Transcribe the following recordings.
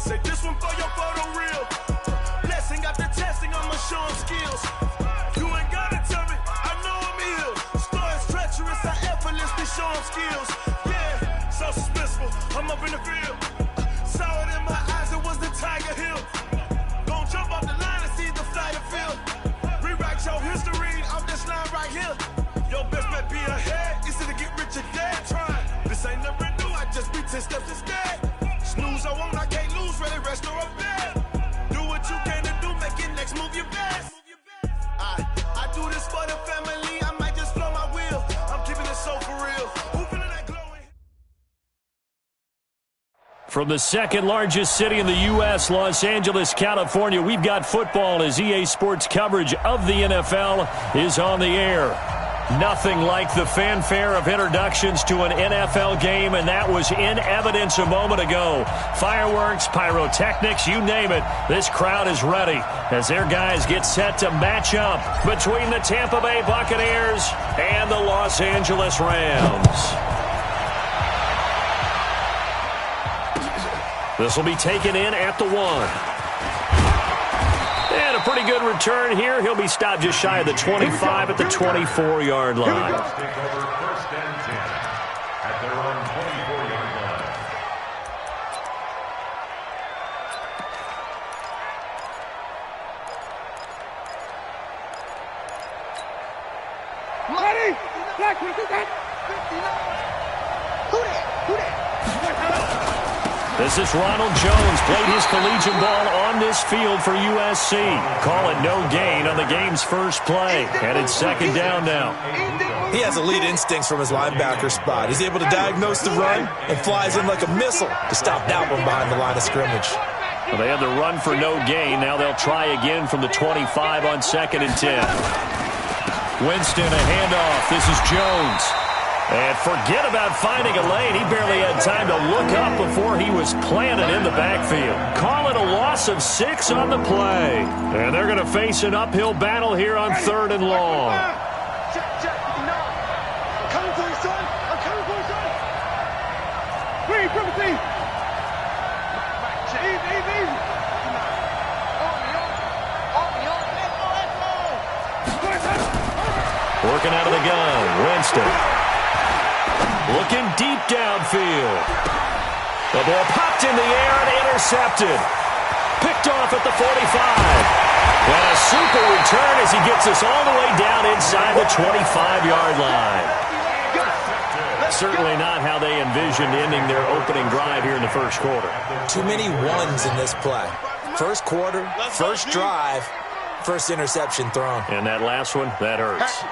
Say this one for your photo reel. Blessing got the testing, I'ma show him skills. You ain't gotta tell me, I know I'm ill. Stories treacherous, I effortlessly show him skills. Yeah, so suspenseful, I'm up in the field. Saw it in my eyes, it was the Tiger Hill. Gon' jump off the line and see the flight of field. Rewrite your history off this line right here. Your best bet be ahead, easy to get rich or dead. Try, this ain't never new, I just be 10 steps instead. Snooze, I won't, I can't lose, ready, rest or a bed. Do what you can to do, make it next move your best. I do this for the family, I might just blow my wheel. I'm keeping it so for real. Who feeling that glowing? From the second largest city in the U.S., Los Angeles, California, we've got football as EA Sports coverage of the NFL is on the air. Nothing like the fanfare of introductions to an NFL game, and that was in evidence a moment ago. Fireworks, pyrotechnics, you name it. This crowd is ready as their guys get set to match up between the Tampa Bay Buccaneers and the Los Angeles Rams. This will be taken in at the 1. And a pretty good return here. He'll be stopped just shy of the 25 at the 24-yard line. First and 10 at their own 24-yard line. Ready? Black, we do that. Who that? This is Ronald Jones, played his collegiate ball on this field for USC. Call it no gain on the game's first play. And it's second down now. He has elite instincts from his linebacker spot. He's able to diagnose the run and flies in like a missile to stop that one behind the line of scrimmage. Well, they had the run for no gain. Now they'll try again from the 25 on second and 10. Winston, a handoff. This is Jones. And forget about finding a lane. He barely had time to look up before he was planted in the backfield. Call it a loss of 6 on the play. And they're going to face an uphill battle here on 3rd and long. Check. No. I'm coming for you, son. Wait, Timothy. Easy. Working out of the gun. Winston. Looking deep downfield. The ball popped in the air and intercepted. Picked off at the 45. And a super return as he gets us all the way down inside the 25-yard line. Certainly not how they envisioned ending their opening drive here in the first quarter. Too many ones in this play. First quarter, first drive, first interception thrown. And that last one, that hurts.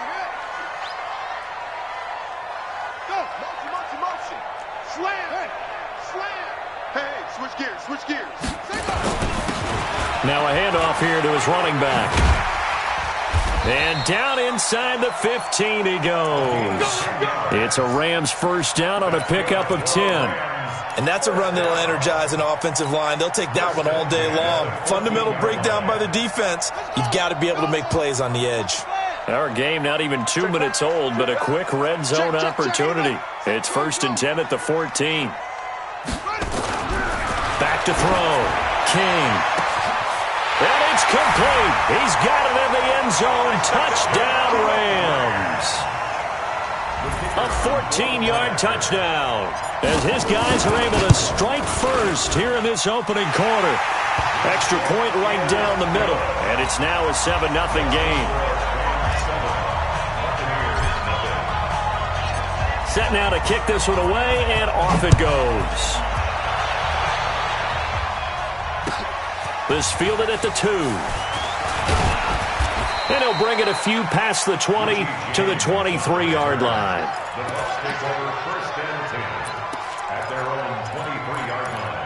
Switch gears. Now a handoff here to his running back. And down inside the 15 he goes. It's a Rams first down on a pickup of 10. And that's a run that'll energize an offensive line. They'll take that one all day long. Fundamental breakdown by the defense. You've got to be able to make plays on the edge. Our game not even 2 minutes old, but a quick red zone opportunity. It's 1st and 10 at the 14. Back to throw. King. And it's complete. He's got it in the end zone. Touchdown, Rams. A 14-yard touchdown. As his guys are able to strike first here in this opening quarter. Extra point right down the middle. And it's now a 7-0 game. Set now to kick this one away, and off it goes. This fielded at the 2. And he'll bring it a few past the 20 to the 23-yard line. The Bucs take over 1st and 10 at their own 23-yard line.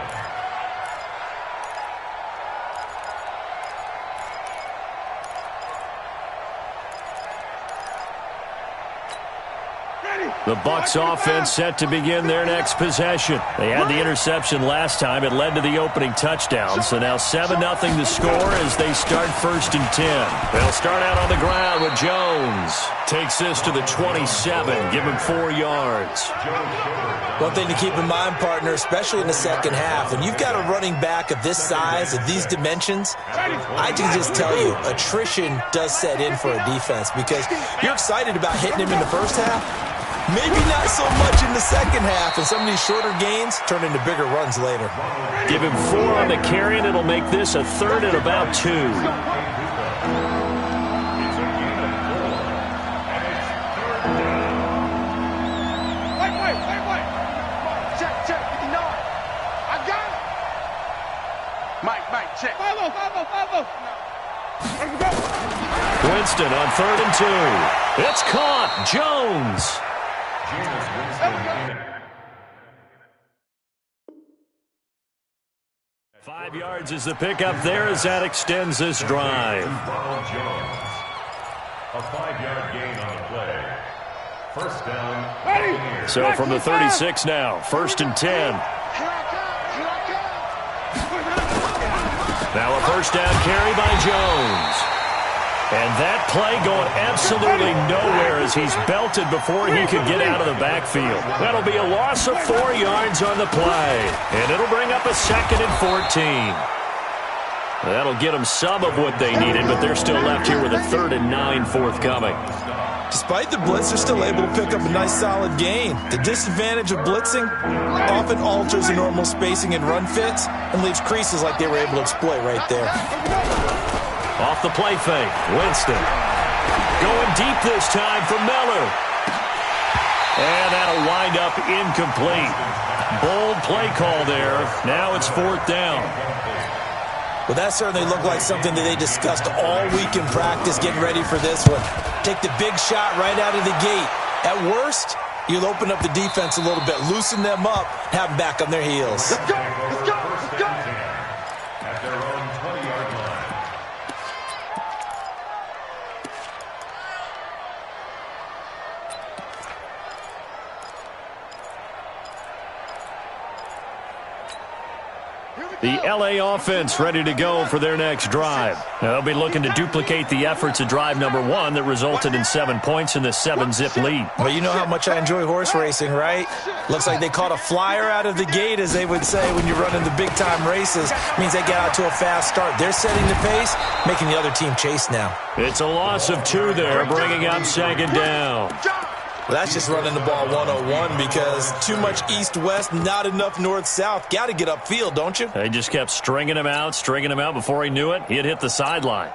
The Bucs offense set to begin their next possession. They had the interception last time. It led to the opening touchdown. So now 7-0 the score as they start 1st and 10. They'll start out on the ground with Jones. Takes this to the 27. Give him 4 yards. One thing to keep in mind, partner, especially in the second half, when you've got a running back of this size, of these dimensions, I can just tell you, attrition does set in for a defense because you're excited about hitting him in the first half. Maybe not so much in the second half, and some of these shorter gains turn into bigger runs later. Give him 4 on the carry, and it'll make this a 3rd and about 2. Mike, check. Follow. Winston on 3rd and 2. It's caught. Jones. 5 yards is the pickup there as that extends this drive. A 5-yard gain on the play. First down. So from the 36 now, 1st and 10. Now a first down carry by Jones. And that play going absolutely nowhere as he's belted before he could get out of the backfield. That'll be a loss of 4 yards on the play. And it'll bring up a 2nd and 14. That'll get them some of what they needed, but they're still left here with a 3rd and 9 forthcoming. Despite the blitz, they're still able to pick up a nice solid gain. The disadvantage of blitzing often alters the normal spacing and run fits and leaves creases like they were able to exploit right there. Off the play fake, Winston. Going deep this time for Miller. And that'll wind up incomplete. Bold play call there. Now it's 4th down. Well, that certainly looked like something that they discussed all week in practice getting ready for this one. Take the big shot right out of the gate. At worst, you'll open up the defense a little bit, loosen them up, have them back on their heels. Let's go. At their own 20-yard line. The LA offense ready to go for their next drive. Now, they'll be looking to duplicate the efforts of drive number 1 that resulted in 7 points in the 7-zip lead. Well, you know how much I enjoy horse racing, right? Looks like they caught a flyer out of the gate, as they would say when you're running the big-time races. Means they get out to a fast start. They're setting the pace, making the other team chase now. It's a loss of 2 there, bringing up 2nd down. Well, that's just running the ball 101 because too much east-west, not enough north-south. Got to get upfield, don't you? They just kept stringing him out before he knew it. He had hit the sideline.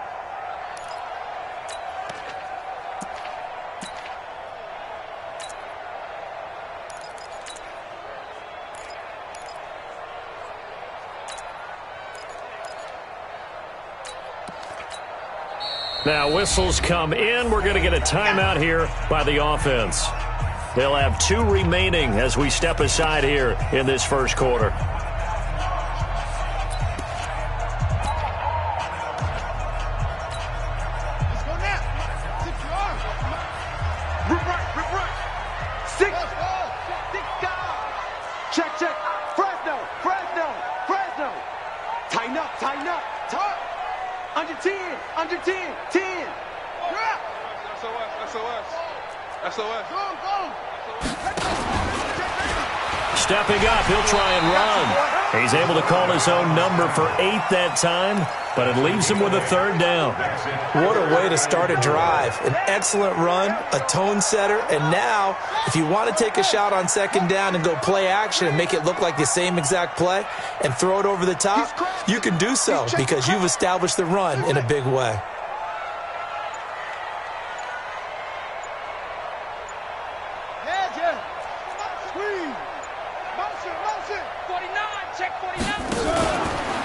Now whistles come in. We're going to get a timeout here by the offense. They'll have 2 remaining as we step aside here in this first quarter. Check. Fresno. Tighten up. Under 10. 10. SOS. Stepping up, he'll try and run. He's able to call his own number for 8 that time, but it leaves him with a 3rd down. What a way to start a drive. An excellent run, a tone setter, and now, if you want to take a shot on 2nd down and go play action and make it look like the same exact play and throw it over the top, you can do so because you've established the run in a big way.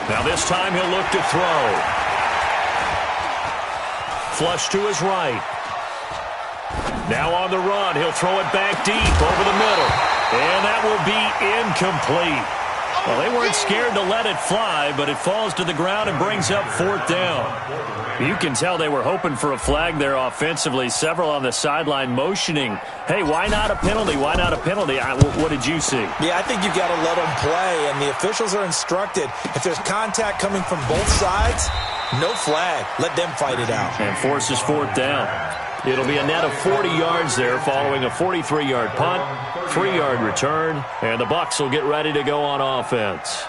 Now this time he'll look to throw. Flush to his right. Now on the run, he'll throw it back deep over the middle. And that will be incomplete. Well, they weren't scared to let it fly, but it falls to the ground and brings up 4th down. You can tell they were hoping for a flag there offensively. Several on the sideline motioning, hey, why not a penalty? Why not a penalty? What did you see? Yeah, I think you've got to let them play, and the officials are instructed. If there's contact coming from both sides, no flag. Let them fight it out. And forces 4th down. It'll be a net of 40 yards there following a 43-yard punt, 3-yard return, and the Bucs will get ready to go on offense.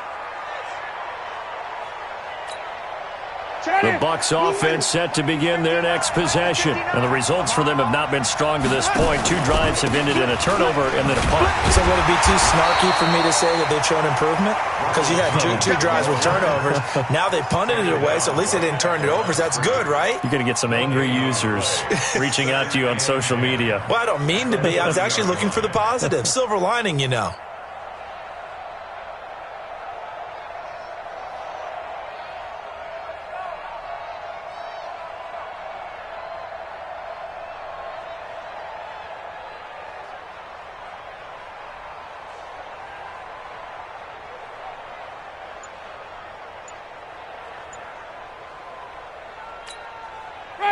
The Bucs offense set to begin their next possession. And the results for them have not been strong to this point. 2 drives have ended in a turnover and then a punt. So would it be too snarky for me to say that they've shown improvement? Because you had two drives with turnovers. Now they punted it away, so at least they didn't turn it over. So that's good, right? You're going to get some angry users reaching out to you on social media. Well, I don't mean to be. I was actually looking for the positive. Silver lining, you know.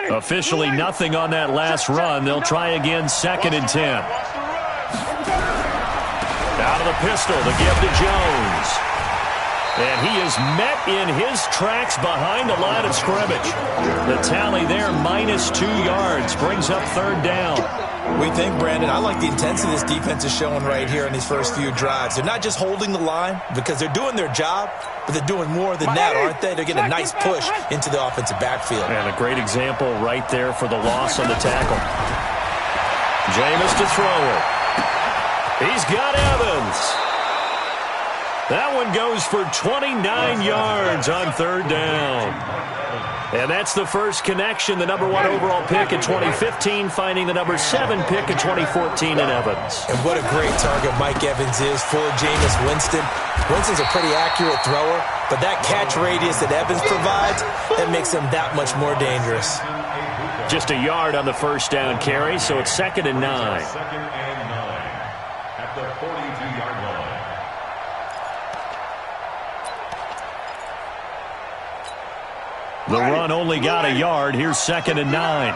Officially nothing on that last run. They'll try again 2nd and 10. Out of the pistol, the give to Jones. And he is met in his tracks behind the line of scrimmage. The tally there, -2 yards, brings up 3rd down. We think, Brandon, I like the intensity this defense is showing right here in these first few drives. They're not just holding the line because they're doing their job, but they're doing more than that, aren't they? They're getting a nice push into the offensive backfield. And a great example right there for the loss on the tackle. Jameis to throw it. He's got Evans. That one goes for 29 yards on 3rd down. And that's the first connection. The number 1 overall pick in 2015 finding the number 7 pick in 2014 in Evans. And what a great target Mike Evans is for Jameis Winston. Winston's a pretty accurate thrower, but that catch radius that Evans provides, that makes him that much more dangerous. Just a yard on the first down carry, so it's 2nd and 9. 2nd and 9 at the 42-yard line. The run only got a yard. Here's 2nd and 9.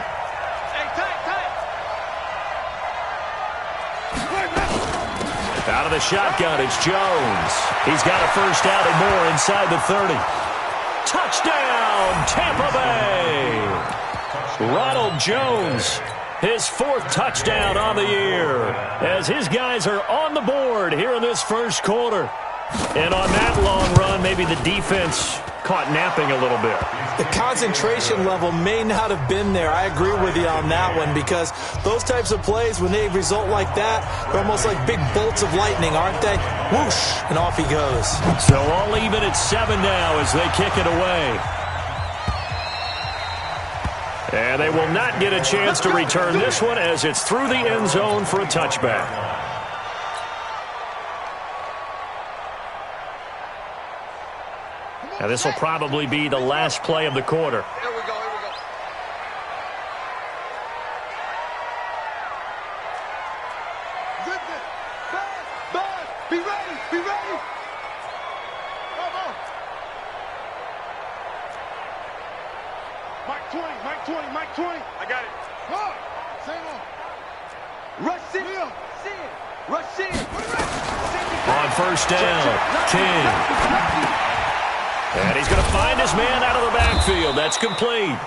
Out of the shotgun, it's Jones. He's got a first down and more inside the 30. Touchdown, Tampa Bay! Ronald Jones, his 4th touchdown on the year, as his guys are on the board here in this first quarter. And on that long run, maybe the defense caught napping a little bit. The concentration level may not have been there. I agree with you on that one, because those types of plays, when they result like that, they're almost like big bolts of lightning, aren't they? Whoosh, and off he goes. So all even at 7 now as they kick it away. And they will not get a chance to return this one as it's through the end zone for a touchback. Now this will probably be the last play of the quarter. Here we go, here we go. Good, good. Buzz, be ready, be ready. Come on. Mike 20, Mike 20, Mike 20. I got it. Come on. Same on. Rush in. Rush in. On first down, King. And he's going to find his man out of the backfield. That's complete.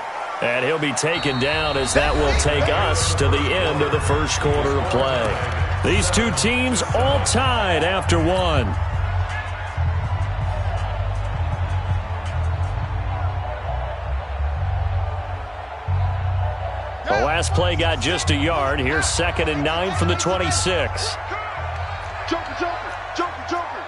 And he'll be taken down as that will take us to the end of the first quarter of play. These two teams all tied after 1. The last play got just a yard. Here's 2nd and 9 from the 26. Joker, Joker, Joker, Joker.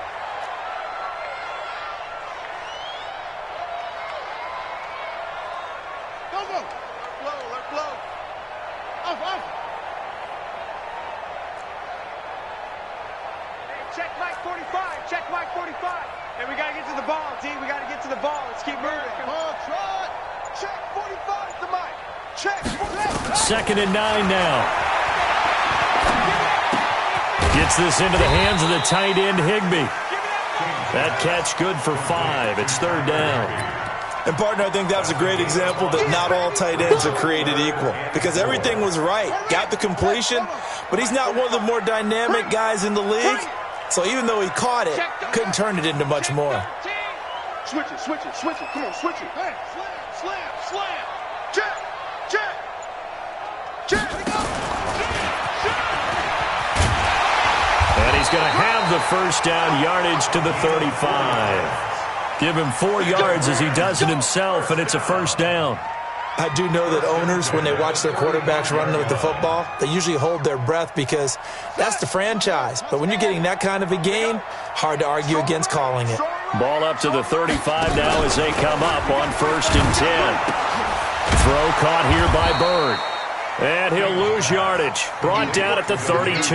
Check Mike 45. Check Mike 45. And we got to get to the ball, D. We got to get to the ball. Let's keep moving. Come on, Trot. Check 45 to Mike. Check. 2nd and 9 now. Gets this into the hands of the tight end, Higbee. That catch good for 5. It's third down. And, partner, I think that was a great example that not all tight ends are created equal because everything was right. Got the completion, but he's not one of the more dynamic guys in the league. So even though he caught it, couldn't turn it into much more. Switch it, switch it, switch it. Come on, switch it. Slam, slam, slam. Check, check. Check. And he's going to have the first down, yardage to the 35. Give him 4 yards as he does it himself, and it's a first down. I do know that owners, when they watch their quarterbacks running with the football, they usually hold their breath because that's the franchise. But when you're getting that kind of a game, hard to argue against calling it. Ball up to the 35 now as they come up on 1st and 10. Throw caught here by Bird. And he'll lose yardage. Brought down at the 32.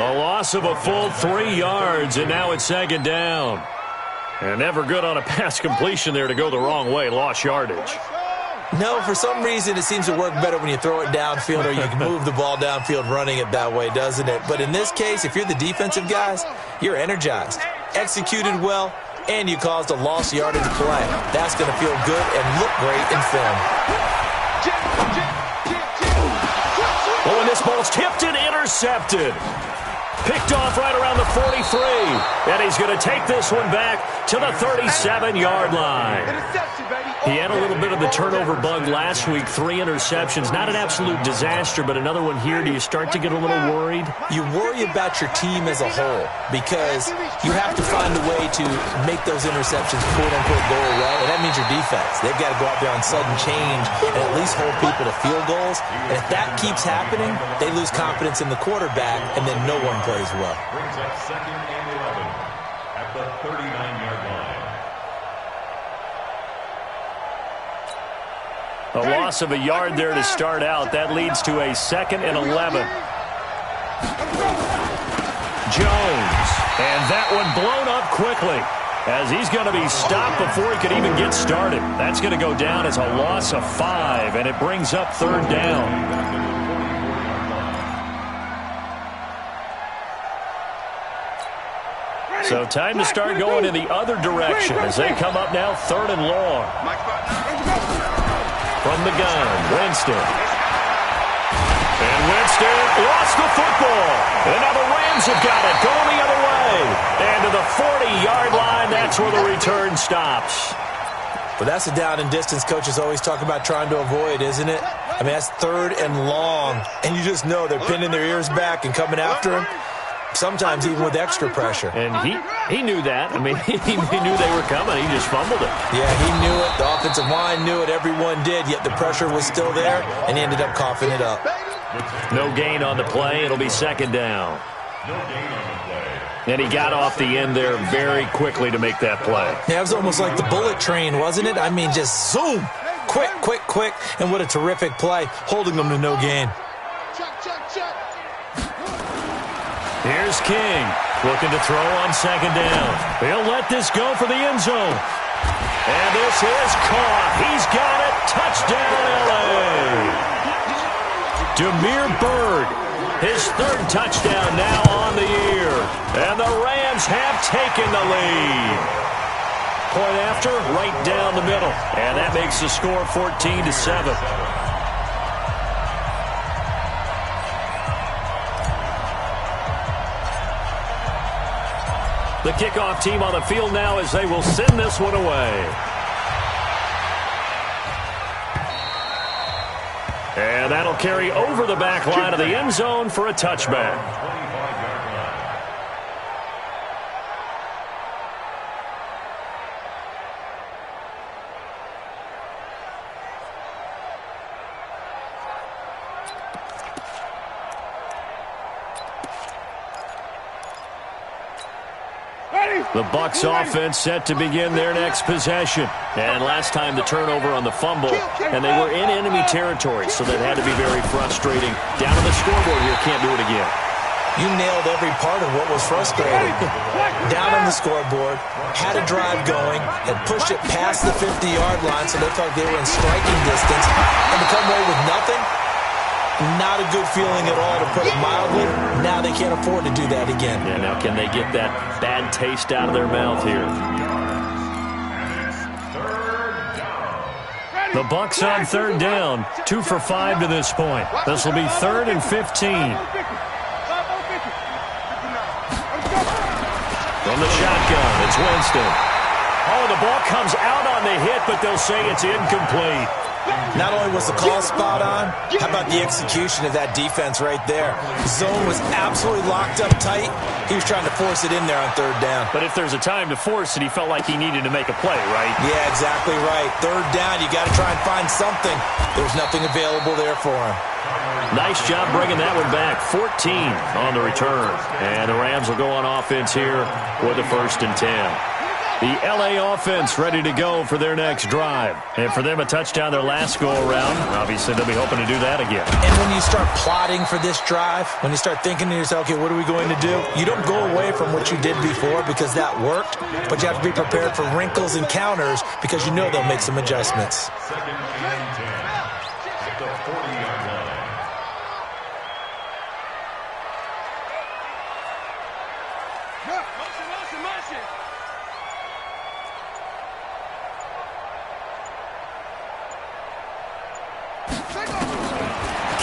A loss of a full 3 yards, and now it's 2nd down. And never good on a pass completion there to go the wrong way. Lost yardage. No, for some reason it seems to work better when you throw it downfield or you can move the ball downfield running it that way, doesn't it? But in this case, if you're the defensive guys, you're energized, executed well, and you caused a lost yardage play. That's going to feel good and look great in film. Oh, and this ball's tipped and intercepted. Picked off right around the 43. And he's going to take this one back to the 37-yard line. He had a little bit of the turnover bug last week. 3 interceptions. Not an absolute disaster, but another one here. Do you start to get a little worried? You worry about your team as a whole because you have to find a way to make those interceptions, quote-unquote, go away. And that means your defense. They've got to go out there on sudden change and at least hold people to field goals. And if that keeps happening, they lose confidence in the quarterback, and then no one plays well. Brings up 2nd and 11 at the 39-yard line. A loss of a yard there to start out. That leads to a 2nd and 11. Jones. And that one blown up quickly as he's going to be stopped before he could even get started. That's going to go down as a loss of 5, and it brings up 3rd down. So time to start going in the other direction as they come up now 3rd and long. From the gun, Winston. And Winston lost the football. And now the Rams have got it going the other way. And to the 40-yard line, that's where the return stops. But that's the down and distance coaches always talk about trying to avoid, isn't it? I mean, that's 3rd and long. And you just know they're pinning their ears back and coming after him. Sometimes even with extra pressure. And he knew that. I mean, he knew they were coming. He just fumbled it. Yeah, he knew it. The offensive line knew it. Everyone did. Yet the pressure was still there, and he ended up coughing it up. No gain on the play. It'll be 2nd down. No gain on the play. And he got off the end there very quickly to make that play. Yeah, it was almost like the bullet train, wasn't it? I mean, just zoom. Quick, quick, quick. And what a terrific play, holding them to no gain. Here's King, looking to throw on 2nd down. He'll let this go for the end zone. And this is caught. He's got it. Touchdown, L.A. Demir Bird, his 3rd touchdown now on the year. And the Rams have taken the lead. Point after, right down the middle. And that makes the score 14-7. The kickoff team on the field now as they will send this one away. And that'll carry over the back line of the end zone for a touchback. The Bucs offense set to begin their next possession. And last time the turnover on the fumble, and they were in enemy territory, so that had to be very frustrating. Down on the scoreboard here, can't do it again. You nailed every part of what was frustrating. Down on the scoreboard, had a drive going, had pushed it past the 50-yard line so they thought they were in striking distance, and to come away with nothing, Not a good feeling at all, to put it mildly. Now they can't afford to do that again. Yeah, now can they get that bad taste out of their mouth here? The Bucs on third down, 2 for 5 to this point. This will be 3rd and 15. From the shotgun, it's Winston. Oh, the ball comes out on the hit, but they'll say it's incomplete. Not only was the call spot on, how about the execution of that defense right there? Zone was absolutely locked up tight. He was trying to force it in there on third down. But if there's a time to force it, he felt like he needed to make a play, right? Yeah, exactly right. Third down, you got to try and find something. There's nothing available there for him. Nice job bringing that one back. 14 on the return. And the Rams will go on offense here with the 1st and 10. The L.A. offense ready to go for their next drive. And for them, a touchdown their last go-around. Obviously, they'll be hoping to do that again. And when you start plotting for this drive, when you start thinking to yourself, okay, what are we going to do? You don't go away from what you did before because that worked, but you have to be prepared for wrinkles and counters because you know they'll make some adjustments. 2nd and 10 at the 40-yard line.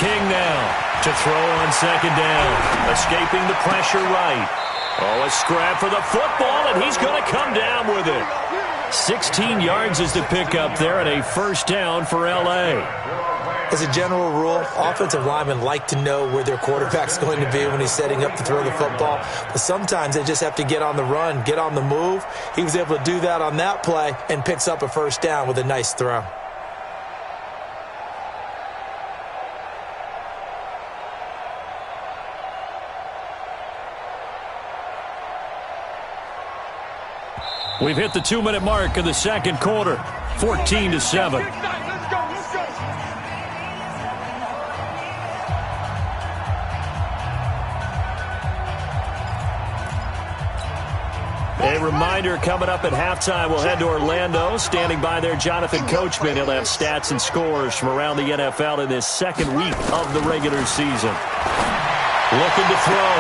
King now to throw on 2nd down. Escaping the pressure right. Oh, a scrap for the football, and he's going to come down with it. 16 yards is the pickup there, and a 1st down for L.A. As a general rule, offensive linemen like to know where their quarterback's going to be when he's setting up to throw the football. But sometimes they just have to get on the run, get on the move. He was able to do that on that play and picks up a 1st down with a nice throw. We've hit the 2-minute mark of the 2nd quarter, 14-7. A reminder, coming up at halftime, we'll head to Orlando. Standing by there, Jonathan Coachman. He'll have stats and scores from around the NFL in this 2nd week of the regular season. Looking to throw.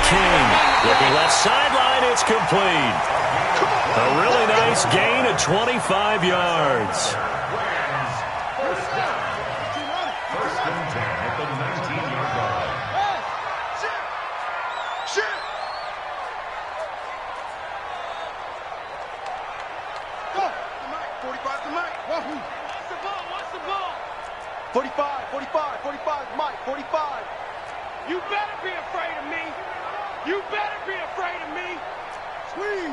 King looking left sideline. It's complete. A really nice gain of 25 yards. First and 10 at the 19-yard line. Go. 45 to Mike. Watch the ball. Watch the ball. 45, 45, 45, Mike, 45. You better be afraid of me. You better be afraid of me. Squeeze.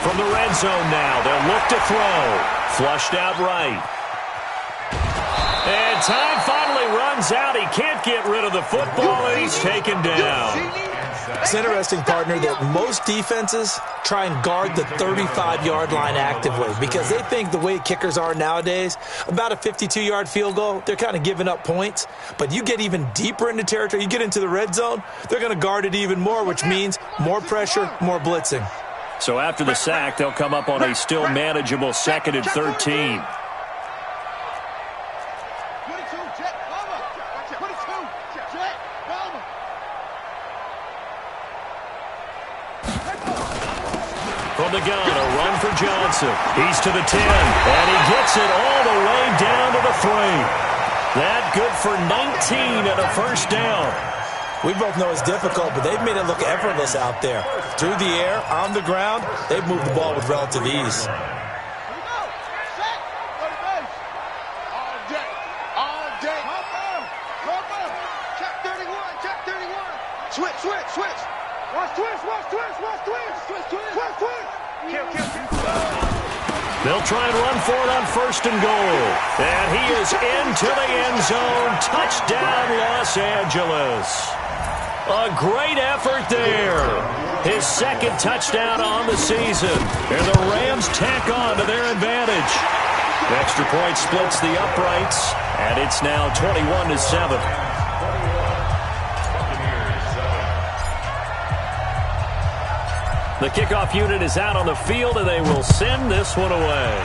From the red zone now, they'll look to throw. Flushed out right. And time finally runs out. He can't get rid of the football, and he's taken down. It's interesting, partner, that most defenses try and guard the 35-yard line actively because they think the way kickers are nowadays, about a 52-yard field goal, they're kind of giving up points. But you get even deeper into territory, you get into the red zone, they're going to guard it even more, which means more pressure, more blitzing. So after the sack, they'll come up on a still manageable 2nd and 13. From the gun, a run for Johnson. He's to the 10, and he gets it all the way down to the 3. That good for 19 and a 1st down. We both know it's difficult, but they've made it look effortless out there. Through the air, on the ground, they've moved the ball with relative ease. Switch. Watch twist. Kill. They'll try and run for it on 1st and goal. And he is into the end zone. Touchdown, Los Angeles. A great effort there. His 2nd touchdown on the season. And the Rams tack on to their advantage. The extra point splits the uprights. And it's now 21-7. The kickoff unit is out on the field, and they will send this one away.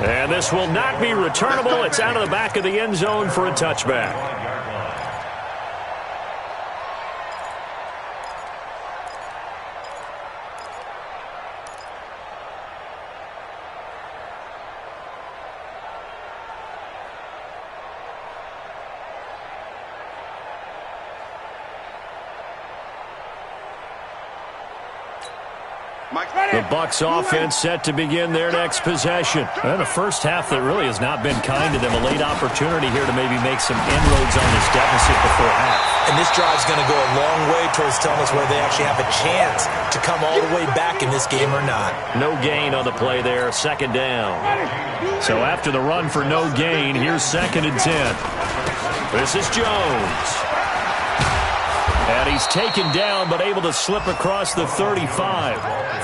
And this will not be returnable. It's out of the back of the end zone for a touchback. The Bucs offense set to begin their next possession. And a first half that really has not been kind to them. A late opportunity here to maybe make some inroads on this deficit before half. And this drive's going to go a long way towards telling us whether they actually have a chance to come all the way back in this game or not. No gain on the play there, second down. So after the run for no gain, here's 2nd and 10. This is Jones. And he's taken down, but able to slip across the 35.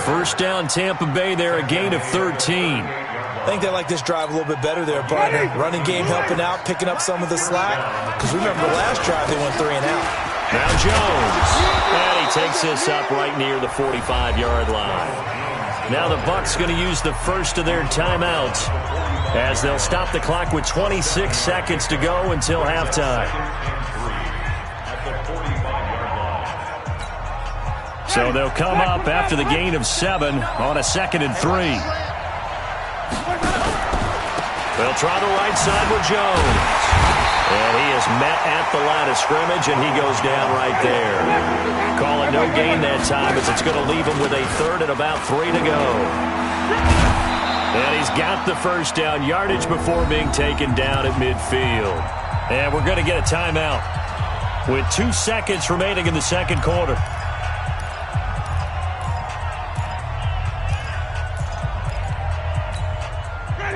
First down, Tampa Bay there, a gain of 13. I think they like this drive a little bit better there, partner. Running game helping out, picking up some of the slack. Because remember, the last drive they went 3 and out. Now Jones. And he takes this up right near the 45-yard line. Now the Bucs going to use the first of their timeouts as they'll stop the clock with 26 seconds to go until halftime. So they'll come up after the gain of 7 on a 2nd and 3. They'll try the right side with Jones. And he is met at the line of scrimmage, and he goes down right there. Call it no gain that time as it's going to leave him with a 3rd and about 3 to go. And he's got the first down yardage before being taken down at midfield. And we're going to get a timeout with 2 seconds remaining in the second quarter.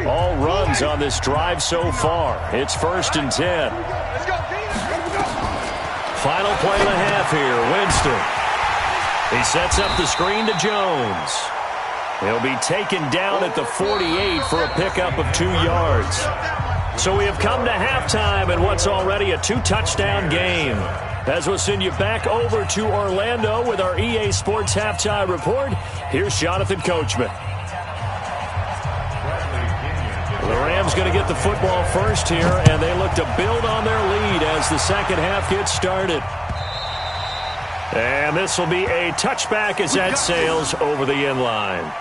All runs on this drive so far. It's 1st and 10. Final play of the half here, Winston. He sets up the screen to Jones. He'll be taken down at the 48 for a pickup of 2 yards. So we have come to halftime in what's already a 2-touchdown game. As we'll send you back over to Orlando with our EA Sports Halftime Report, here's Jonathan Coachman. The Rams going to get the football first here, and they look to build on their lead as the second half gets started. And this will be a touchback as that sails over the end line.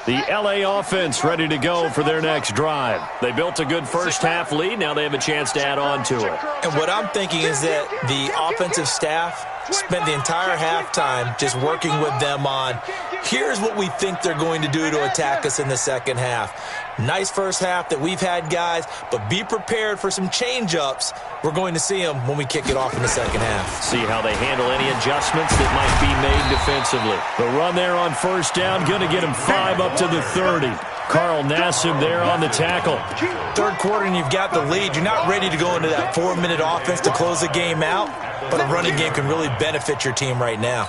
The LA offense ready to go for their next drive. They built a good first half lead. Now they have a chance to add on to it. And what I'm thinking is that the offensive staff spent the entire halftime just working with them on, here's what we think they're going to do to attack us in the second half. Nice first half that we've had, guys, but be prepared for some change-ups. We're going to see them when we kick it off in the second half. See how they handle any adjustments that might be made defensively. The run there on first down, going to get him 5 up to the 30. Carl Nassib there on the tackle. Third quarter and you've got the lead. You're not ready to go into that 4-minute offense to close the game out, but a running game can really benefit your team right now.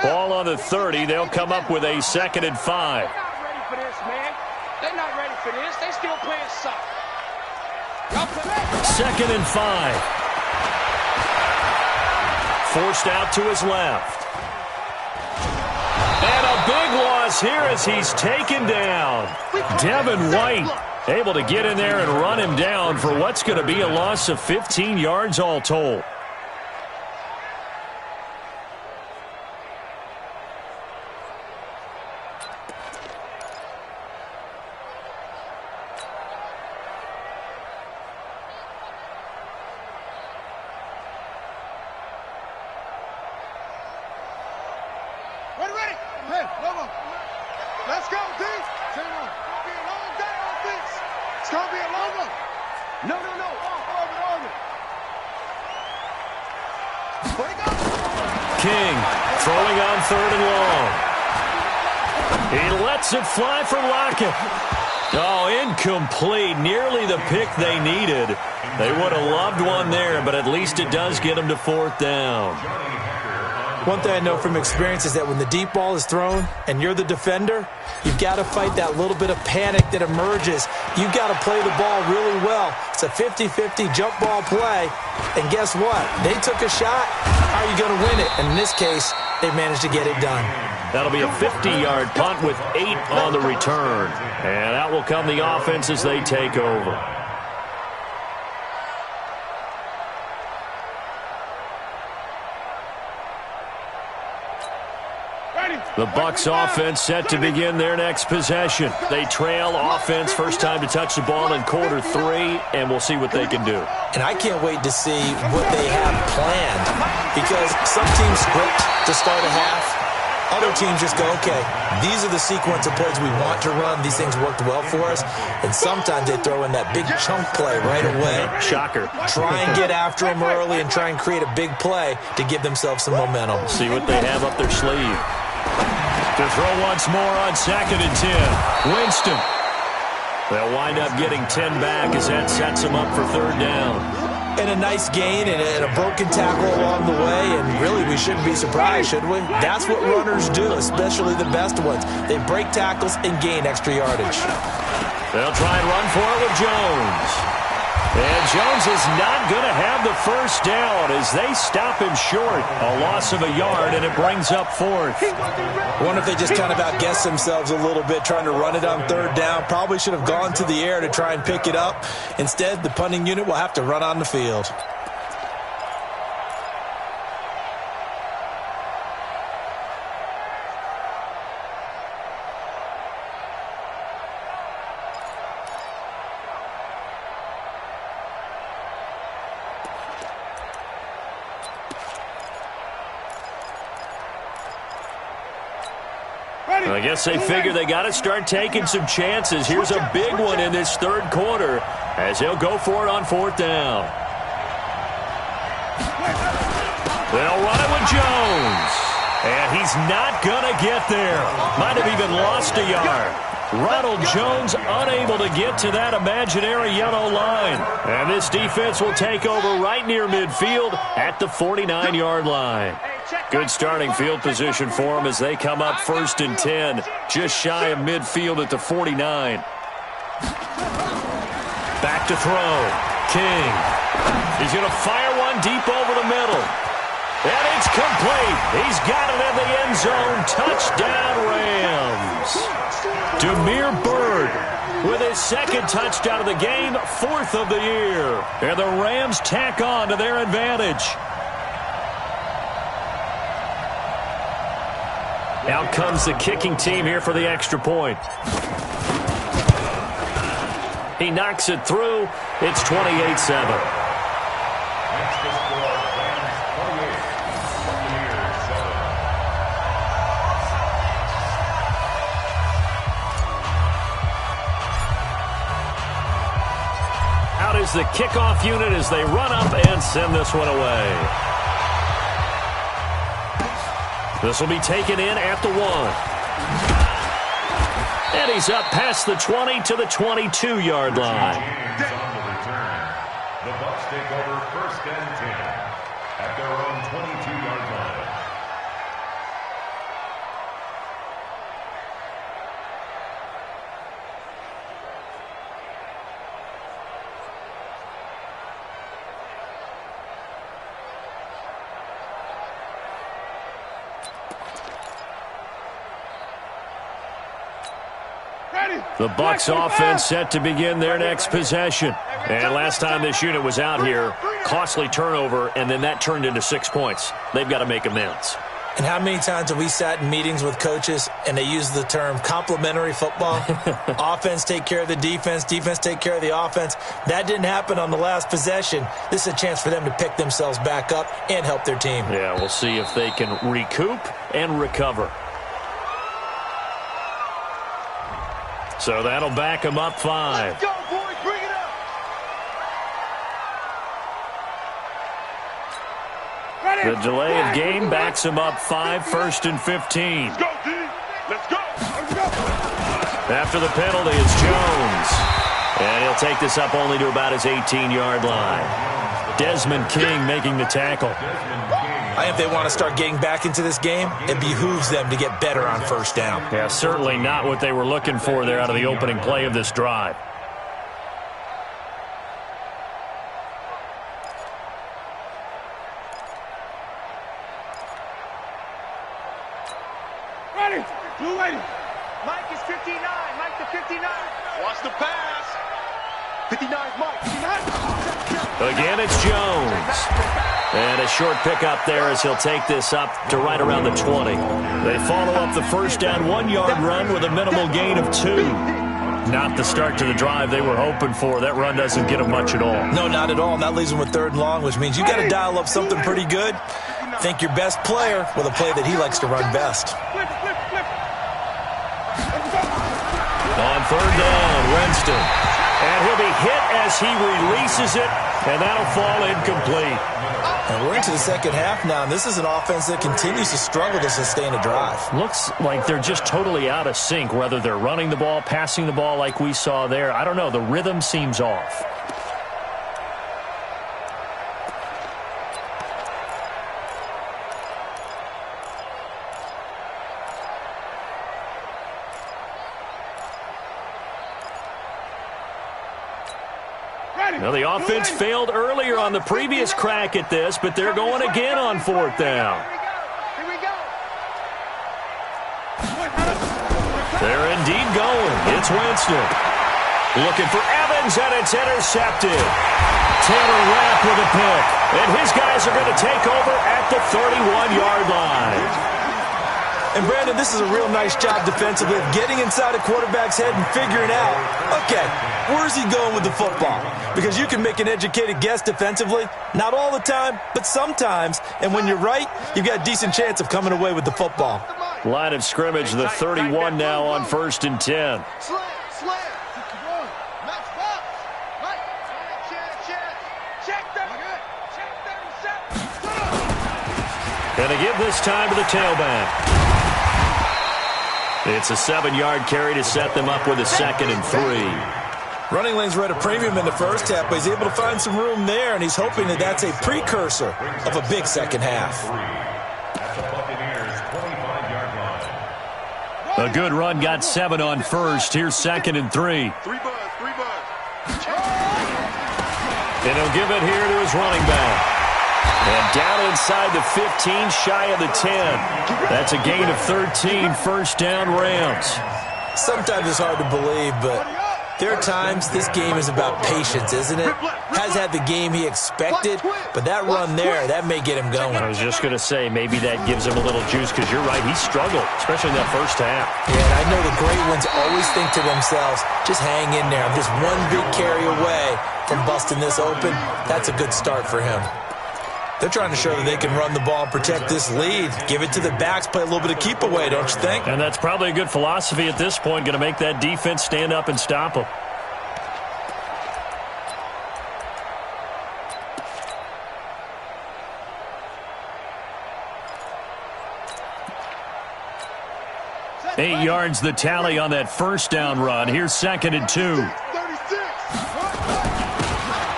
Ball on the 30. They'll come up with a 2nd and 5. They're not ready for this, man. They're not ready for this. They still playing soft. 2nd and 5. Forced out to his left. And a big loss here as he's taken down. Devin White able to get in there and run him down for what's going to be a loss of 15 yards all told. Let's go, D. It's going to be a long day on this. It's going to be a long one. No. King throwing on 3rd and long. He lets it fly for Lockett. Oh, incomplete. Nearly the pick they needed. They would have loved one there, but at least it does get them to 4th down. One thing I know from experience is that when the deep ball is thrown and you're the defender, you've got to fight that little bit of panic that emerges. You've got to play the ball really well. It's a 50-50 jump ball play. And guess what? They took a shot. How are you going to win it? And in this case, they managed to get it done. That'll be a 50-yard punt with 8 on the return. And out will come the offense as they take over. The Bucs offense set to begin their next possession. They trail offense, first time to touch the ball in quarter 3, and we'll see what they can do. And I can't wait to see what they have planned, because some teams script to start a half. Other teams just go, okay, these are the sequence of plays we want to run. These things worked well for us. And sometimes they throw in that big chunk play right away. Shocker. Try and get after them early and try and create a big play to give themselves some momentum. See what they have up their sleeve. To throw once more on 2nd and 10. Winston. They'll wind up getting 10 back as that sets them up for 3rd down. And a nice gain and a broken tackle along the way, and really we shouldn't be surprised, should we? That's what runners do, especially the best ones. They break tackles and gain extra yardage. They'll try and run for it with Jones. And Jones is not going to have the first down as they stop him short. A loss of a yard, and it brings up 4th. I wonder if they just kind of outguessed themselves a little bit trying to run it on 3rd down. Probably should have gone to the air to try and pick it up. Instead, the punting unit will have to run on the field. I guess they figure they got to start taking some chances. Here's a big one in this 3rd quarter as they'll go for it on 4th down. They'll run it with Jones. And he's not going to get there. Might have even lost a yard. Ronald Jones unable to get to that imaginary yellow line. And this defense will take over right near midfield at the 49-yard line. Good starting field position for them as they come up 1st and 10, just shy of midfield at the 49. Back to throw. King. He's going to fire one deep over the middle. And it's complete. He's got it in the end zone. Touchdown, Rams. Damiere Byrd with his 2nd touchdown of the game, 4th of the year. And the Rams tack on to their advantage. Out comes the kicking team here for the extra point. He knocks it through. It's 28-7. Out is the kickoff unit as they run up and send this one away. This will be taken in at the 1. And he's up past the 20 to the 22-yard line. The Bucs take over 1st and 10 at their own 22-yard line. The Bucs offense set to begin their next possession. And last time this unit was out here, costly turnover, and then that turned into 6 points. They've got to make amends. And how many times have we sat in meetings with coaches and they use the term complementary football? Offense take care of the defense, defense take care of the offense. That didn't happen on the last possession. This is a chance for them to pick themselves back up and help their team. Yeah, we'll see if they can recoup and recover. So that'll back them up 5. Let's go, boys. Bring it up. Ready? The delay of game backs them up 5, 1st and 15. Let's go, D. Let's go. Let's go. After the penalty, it's Jones. And he'll take this up only to about his 18-yard line. Desmond King making the tackle. I think if they want to start getting back into this game, it behooves them to get better on first down. Yeah, certainly not what they were looking for there out of the opening play of this drive. Ready. Blue lady. Mike is 59. Mike to 59. Watch the pass. 59 is Mike. 59. Again, it's Jones. And a short pickup there as he'll take this up to right around the 20. They follow up the first down 1-yard run with a minimal gain of 2. Not the start to the drive they were hoping for. That run doesn't get them much at all. No, not at all. And that leaves them with 3rd and long, which means you got to dial up something pretty good. Think your best player with a play that he likes to run best. On 3rd down, Winston. And he'll be hit as he releases it, and that'll fall incomplete. And we're into the second half now, and this is an offense that continues to struggle to sustain a drive. Looks like they're just totally out of sync, whether they're running the ball, passing the ball like we saw there. I don't know. The rhythm seems off. Now, the offense failed earlier on the previous crack at this, but they're going again on 4th down. Here we go. They're indeed going. It's Winston. Looking for Evans, and it's intercepted. Taylor Rapp with a pick. And his guys are going to take over at the 31-yard line. And, Brandon, this is a real nice job defensively of getting inside a quarterback's head and figuring out, okay, where's he going with the football? Because you can make an educated guess defensively. Not all the time, but sometimes. And when you're right, you've got a decent chance of coming away with the football. Line of scrimmage, the 31 now on 1st and 10. Slam. Max box. Mike. Check 37. Going to give this time to the tailback. It's a 7-yard carry to set them up with a 2nd and 3. Running lanes were at a premium in the first half, but he's able to find some room there, and he's hoping that that's a precursor of a big second half. A good run got 7 on 1st. Here's 2nd and 3. 3 buzz. And he'll give it here to his running back. And down inside the 15, shy of the 10. That's a gain of 13, 1st down Rams. Sometimes it's hard to believe, but there are times this game is about patience, isn't it? Has had the game he expected, but that run there, that may get him going. I was just going to say, maybe that gives him a little juice, because you're right, he struggled, especially in that first half. Yeah, and I know the great ones always think to themselves, just hang in there. I'm just one big carry away from busting this open. That's a good start for him. They're trying to show that they can run the ball and protect this lead. Give it to the backs, play a little bit of keep away, don't you think? And that's probably a good philosophy at this point, going to make that defense stand up and stop them. Eight yards the tally on that 1st down run. Here's 2nd and 2.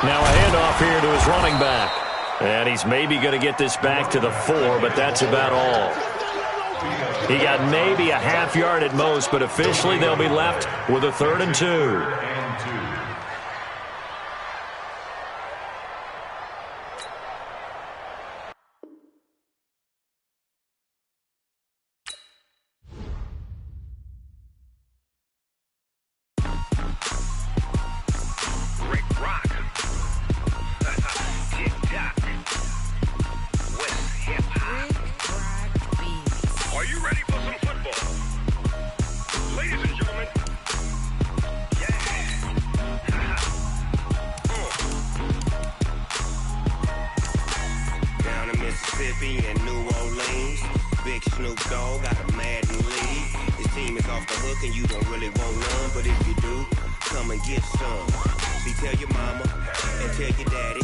Now a handoff here to his running back. And he's maybe going to get this back to the 4, but that's about all. He got maybe a half yard at most, but officially they'll be left with a 3rd and 2. come and get some. See, tell your mama and tell your daddy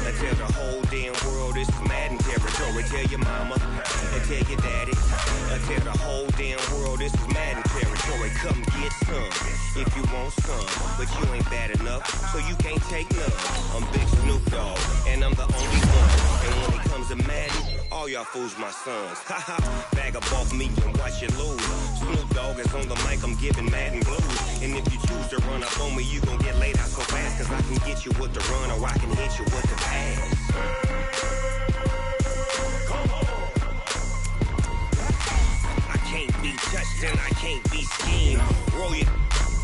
and tell the whole damn world this is Madden territory. Tell your mama and tell your daddy and tell the whole damn world this is Madden territory. Come get some if you want some, but you ain't bad enough, so you can't take none. I'm Big Snoop Dogg, and I'm the only one. And when it comes to Madden, all y'all fools my sons. Haha, bag up off me and watch you lose. Snoop Dogg is on the mic, I'm giving Madden blues. And if you choose to run up on me, you gon' get laid out so fast, cause I can get you with the run or I can hit you with the pass. I can't be touched and I can't be schemed. Roll you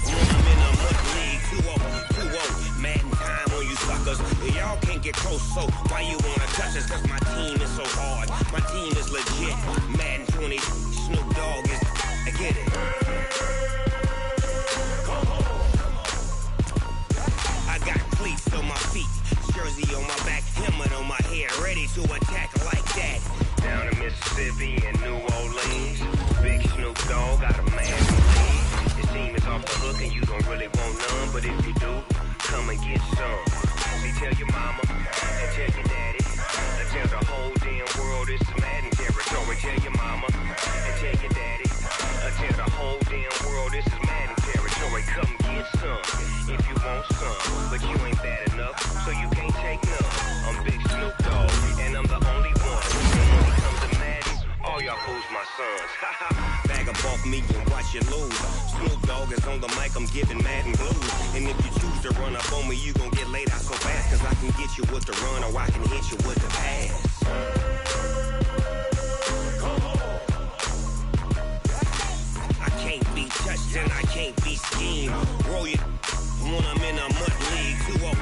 when I'm in a mud league. 2-0, Madden time on you suckers. Y'all can't get close, so why you wanna touch us? Cause my team is so hard. My team is legit. Madden 20, Snoop Dogg is, I get it. I got cleats on my feet, jersey on my back, helmet on my head, ready to attack like that. Down in Mississippi and New Orleans, Big Snoop Dogg got a man to lead. His team is off the hook and you don't really want none, but if you do, come and get some. See, tell your mama and tell your daddy and tell the whole damn world this is Madden territory. Tell your mama and tell your daddy and tell the whole damn world this is Madden territory. Come get some if you want some, but you ain't bad enough, so you can't take none. I'm Big Snoop Dogg, and I'm the only one. And when it comes to Madden, all y'all fools my sons. Haha, bag up off me and watch you lose. Snoop Dogg is on the mic, I'm giving Madden blues. And if you choose to run up on me, you gon' get laid out so fast, cause I can get you with the run or I can hit you with the pass. I can't be touched and I can't be schemed. Roll you when I'm in a mud league. 2-0,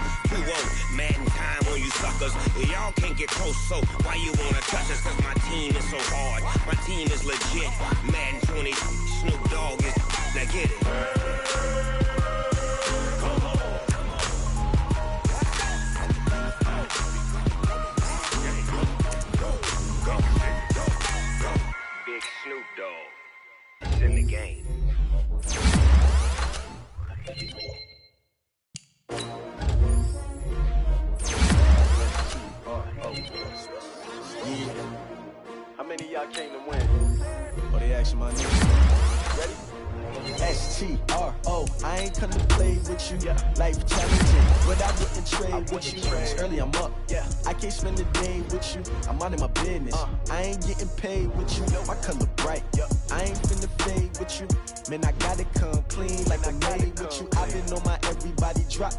Madden time on you suckers. Y'all can't get close, so why you wanna touch us? Cause my team is so hard. My team is legit. Madden 20, Snoop Dogg is, now get it. Big Snoop Dogg. It's in the game. How many of y'all came to win? Oh, they asking my name. Ready? S-T-R-O. I ain't come to play with you. Life challenging, but I wouldn't trade with you. It's early, I'm up. I can't spend the day with you. I'm out of my business. I ain't getting paid with you. My color bright. I ain't finna fade with you. Man, I gotta come clean like I made with you. I've been on my everybody drop.